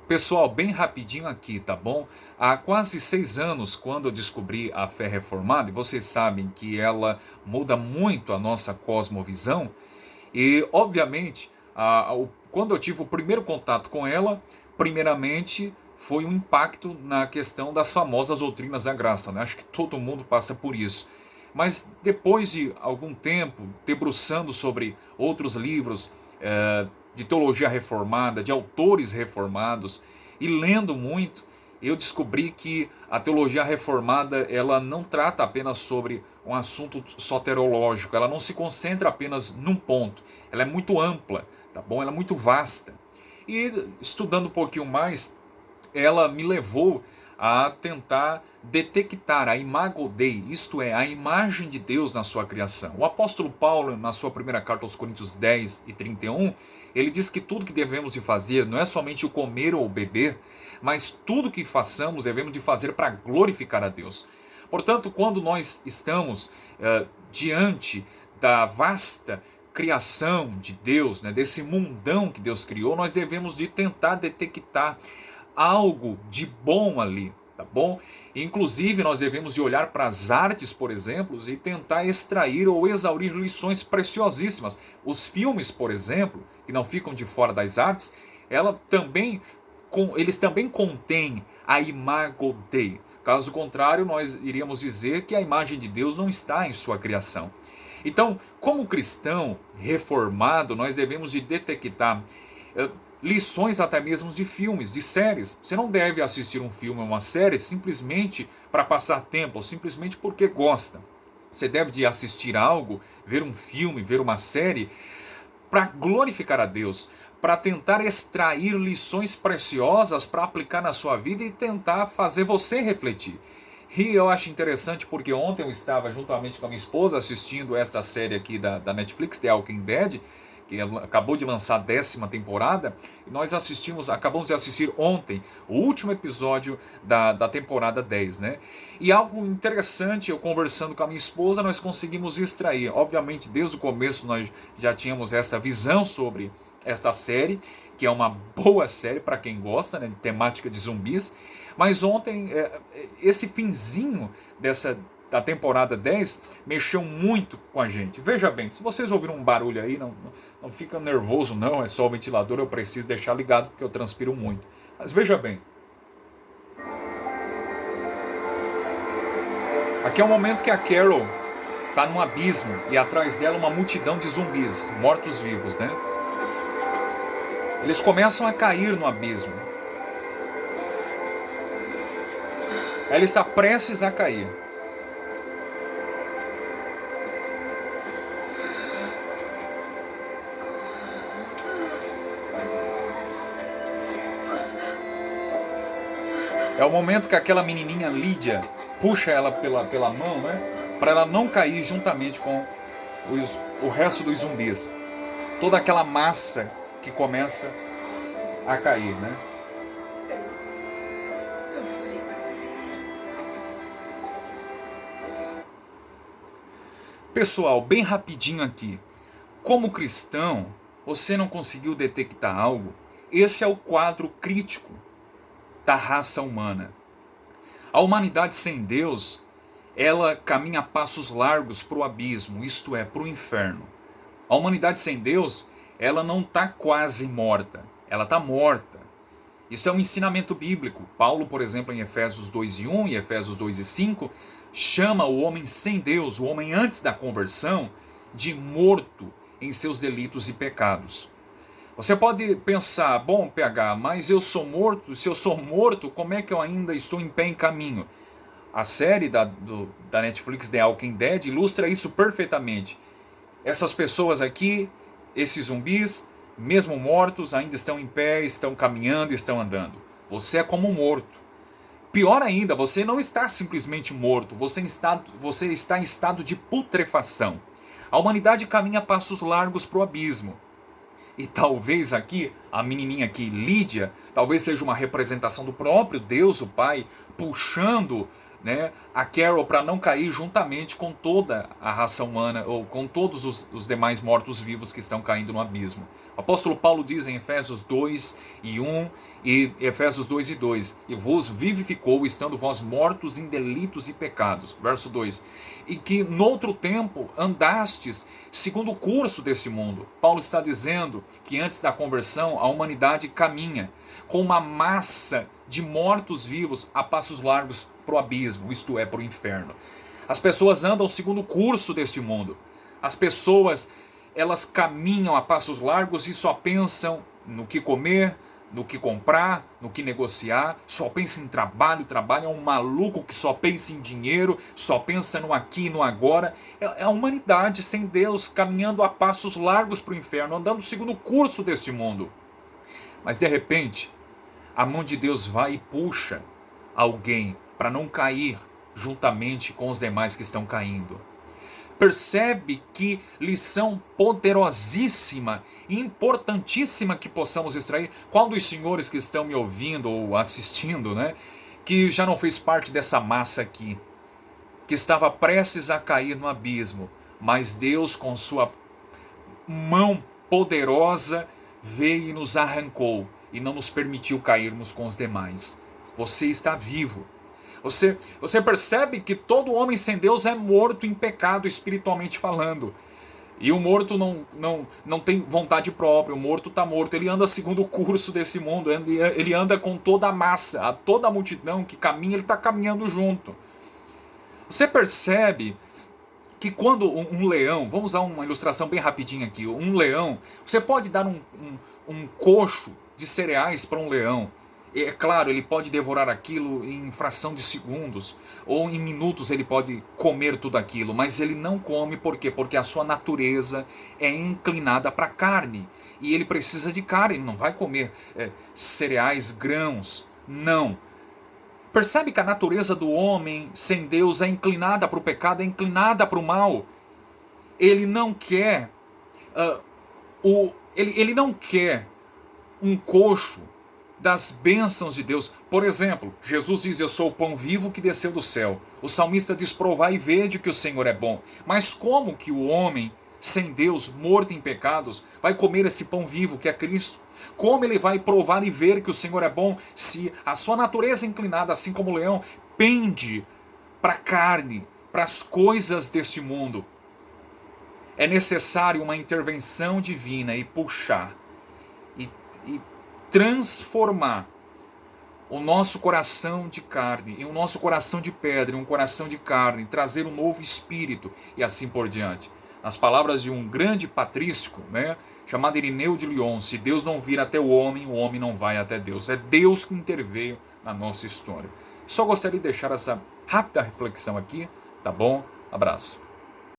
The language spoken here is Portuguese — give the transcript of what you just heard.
Pessoal, bem rapidinho aqui, tá bom? Há quase 6 anos, quando eu descobri a fé reformada, e vocês sabem que ela muda muito a nossa cosmovisão, e obviamente, quando eu tive o primeiro contato com ela, primeiramente foi um impacto na questão das famosas doutrinas da graça, né? Acho que todo mundo passa por isso. Mas depois de algum tempo, debruçando sobre outros livros, de teologia reformada, de autores reformados, e lendo muito, eu descobri que a teologia reformada ela não trata apenas sobre um assunto soterológico, ela não se concentra apenas num ponto, ela é muito ampla, tá bom? Ela é muito vasta. E estudando um pouquinho mais, ela me levou a tentar detectar a imago Dei, isto é, a imagem de Deus na sua criação. O apóstolo Paulo, na sua primeira carta aos Coríntios 10:31, ele diz que tudo que devemos de fazer não é somente o comer ou o beber, mas tudo que façamos devemos de fazer para glorificar a Deus. Portanto, quando nós estamos diante da vasta criação de Deus, né, desse mundão que Deus criou, nós devemos de tentar detectar algo de bom ali, tá bom? Inclusive, nós devemos de olhar para as artes, por exemplo, e tentar extrair ou exaurir lições preciosíssimas. Os filmes, por exemplo, que não ficam de fora das artes, eles também contêm a imago Dei. Caso contrário, nós iríamos dizer que a imagem de Deus não está em sua criação. Então, como cristão reformado, nós devemos de detectar lições até mesmo de filmes, de séries. Você não deve assistir um filme ou uma série simplesmente para passar tempo, ou simplesmente porque gosta. Você deve de assistir algo, ver um filme, ver uma série, para glorificar a Deus, para tentar extrair lições preciosas para aplicar na sua vida e tentar fazer você refletir. E eu acho interessante porque ontem eu estava juntamente com a minha esposa assistindo esta série aqui da Netflix, The Walking Dead, que acabou de lançar a 10ª temporada, e nós acabamos de assistir ontem o último episódio da temporada 10, né? E algo interessante, eu conversando com a minha esposa, nós conseguimos extrair, obviamente desde o começo nós já tínhamos essa visão sobre esta série, que é uma boa série para quem gosta, né, de temática de zumbis, mas ontem, esse finzinho da temporada 10 mexeu muito com a gente. Veja bem, se vocês ouviram um barulho aí, não fica nervoso não, é só o ventilador, eu preciso deixar ligado porque eu transpiro muito. Mas veja bem, aqui é o momento que a Carol está num abismo e atrás dela uma multidão de zumbis, mortos-vivos, né? Eles começam a cair no abismo. Ela está prestes a cair. É o momento que aquela menininha Lídia puxa ela pela mão, né? Para ela não cair juntamente com o resto dos zumbis. Toda aquela massa que começa a cair, né? Pessoal, bem rapidinho aqui. Como cristão, você não conseguiu detectar algo? Esse é o quadro crítico da raça humana. A humanidade sem Deus, ela caminha a passos largos para o abismo, isto é, para o inferno. A humanidade sem Deus, ela não está quase morta, ela está morta. Isso é um ensinamento bíblico. Paulo, por exemplo, em Efésios 2:1 e Efésios 2:5, chama o homem sem Deus, o homem antes da conversão, de morto em seus delitos e pecados. Você pode pensar, bom, PH, mas eu sou morto, se eu sou morto, como é que eu ainda estou em pé em caminho? A série da Netflix The Walking Dead ilustra isso perfeitamente. Essas pessoas aqui, esses zumbis, mesmo mortos, ainda estão em pé, estão caminhando, estão andando. Você é como um morto. Pior ainda, você não está simplesmente morto, você está em estado de putrefação. A humanidade caminha a passos largos para o abismo. E talvez aqui, a menininha aqui, Lídia, talvez seja uma representação do próprio Deus, o Pai, puxando né, a Carol para não cair juntamente com toda a raça humana, ou com todos os demais mortos-vivos que estão caindo no abismo. O apóstolo Paulo diz em Efésios 2:1 e Efésios 2:2: e vos vivificou, estando vós mortos em delitos e pecados. Verso 2: e que noutro tempo andastes segundo o curso deste mundo. Paulo está dizendo que antes da conversão a humanidade caminha com uma massa de mortos-vivos a passos largos para o abismo, isto é, para o inferno. As pessoas andam segundo o curso deste mundo. As pessoas, elas caminham a passos largos e só pensam no que comer, no que comprar, no que negociar, só pensa em trabalho. Trabalho é um maluco que só pensa em dinheiro, só pensa no aqui e no agora. É a humanidade sem Deus caminhando a passos largos para o inferno, andando segundo o curso deste mundo. Mas de repente, a mão de Deus vai e puxa alguém para não cair juntamente com os demais que estão caindo. Percebe que lição poderosíssima e importantíssima que possamos extrair? Qual dos senhores que estão me ouvindo ou assistindo, né, que já não fez parte dessa massa aqui, que estava prestes a cair no abismo, mas Deus com sua mão poderosa veio e nos arrancou e não nos permitiu cairmos com os demais? Você está vivo. Você percebe que todo homem sem Deus é morto em pecado, espiritualmente falando. E o morto não tem vontade própria, o morto está morto. Ele anda segundo o curso desse mundo, ele anda com toda a massa, toda a multidão que caminha, ele está caminhando junto. Você percebe que quando um leão, vamos usar uma ilustração bem rapidinha aqui, um leão, você pode dar um coxo de cereais para um leão. É claro, ele pode devorar aquilo em fração de segundos, ou em minutos ele pode comer tudo aquilo, mas ele não come, por quê? Porque a sua natureza é inclinada para a carne, e ele precisa de carne, ele não vai comer cereais, grãos, não. Percebe que a natureza do homem sem Deus é inclinada para o pecado, é inclinada para o mal. Ele não quer, ele não quer um coxo das bênçãos de Deus. Por exemplo, Jesus diz: eu sou o pão vivo que desceu do céu. O salmista diz: provai e vede que o Senhor é bom. Mas como que o homem sem Deus, morto em pecados, vai comer esse pão vivo que é Cristo? Como ele vai provar e ver que o Senhor é bom se a sua natureza inclinada, assim como o leão, pende para a carne, para as coisas deste mundo? É necessário uma intervenção divina e puxar e transformar o nosso coração de carne em um nosso coração de pedra, em um coração de carne, trazer um novo espírito e assim por diante. Nas palavras de um grande patrístico, né, chamado Irineu de Lyon: se Deus não vir até o homem não vai até Deus. É Deus que interveio na nossa história. Só gostaria de deixar essa rápida reflexão aqui, tá bom? Abraço.